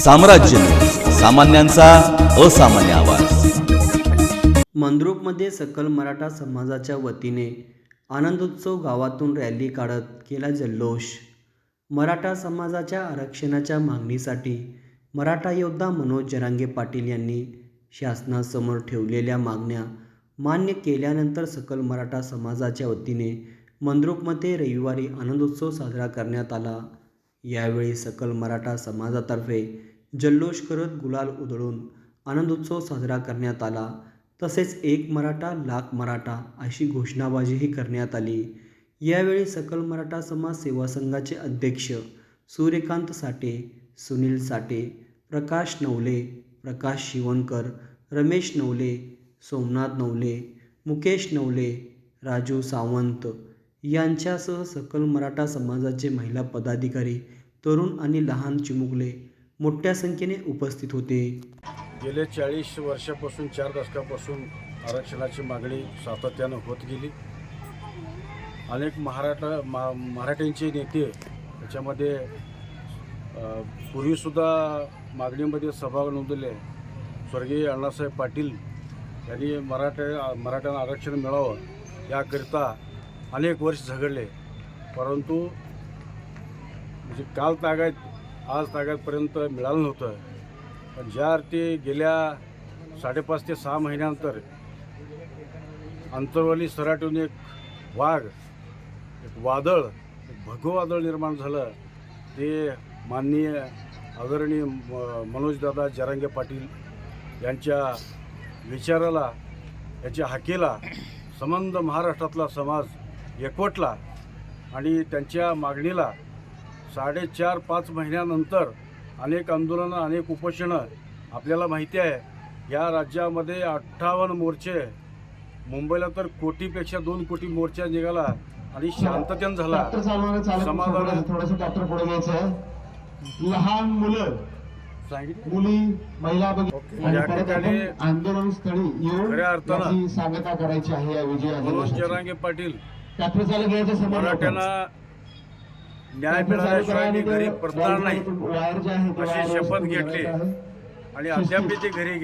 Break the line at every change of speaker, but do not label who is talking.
साम्राज्य न्यूज, सामान्यांचा असामान्य आवाज।
मंद्रुपमध्ये सकल मराठा समाजाच्या वतीने आनंदोत्सव गावातून रॅली काढत केला जल्लोष। मराठा समाजाच्या आरक्षणाच्या मागणीसाठी मराठा योद्धा मनोज जरांगे पाटील यांनी शासनासमोर ठेवलेल्या मागण्या मान्य केल्यानंतर सकल मराठा समाजाच्या वतीने मंद्रुपमध्ये रविवारी आनंदोत्सव साजरा करण्यात आला। यावेळी सकल मराठा समाजातर्फे जल्लोष करत गुलाल उधळून आनंदोत्सव साजरा करण्यात आला। तसेच एक मराठा लाख मराठा अशी घोषणाबाजीही करण्यात आली। यावेळी सकल मराठा समाज सेवा संघाचे अध्यक्ष सूर्यकांत साठे, सुनील साठे, प्रकाश नवले, प्रकाश शिवणकर, रमेश नवले, सोमनाथ नवले, मुकेश नवले, राजू सावंत यांच्यासह सकल मराठा समाजाचे महिला पदाधिकारी, तरुण आणि लहान चिमुकले मोठ्या संख्येने उपस्थित होते।
गेले 40 वर्षापासून 4 दशकापासून आरक्षणाची मागणी सातत्यानं होत गेली। अनेक मराठ्यांचे नेते त्याच्यामध्ये पूर्वीसुद्धा मागणीमध्ये सहभाग नोंदवले। स्वर्गीय अण्णासाहेब पाटील यांनी मराठ्यांना आरक्षण मिळावं याकरिता अनेक वर्ष झगडले, परंतु म्हणजे काल तागायत आज तागायतपर्यंत मिळालं नव्हतं। पण ज्या अर्थी गेल्या 5.5 ते 6 महिन्यानंतर अंतरवली सराटून एक वाघ, एक वादळ, एक भगवं वादळ निर्माण झालं, ते माननीय आदरणीय मनोजदादा जरांगे पाटील यांच्या विचाराला, याच्या हाकेला संबंध महाराष्ट्रातला समाज एकवटला आणि त्यांच्या मागणीला 4.5-5 महिन्यानंतर अनेक आंदोलनं, अनेक उपोषणं, आपल्याला माहिती आहे या राज्यामध्ये 58 मोर्चे, मुंबईला तर कोटीपेक्षा 2 कोटी मोर्चा निघाला आणि शांततेने झाला। समाजाला
थोडंसं ट्रॅक्टर पुढे घ्यायचं आहे। लहान मुलं, मुली, महिला
या ठिकाणी
आंदोलन स्थळी येऊन
खऱ्या अर्थानं
सांगता करायची आहे। या
मनोज जरांगे पाटील
ट्रॅक्टर चालू घ्यायचं,
मराठ्यांना न्याय मिळाल्याशिवाय घरी परतणार नाही अशी शपथ घेतली आणि अद्याप ते घरी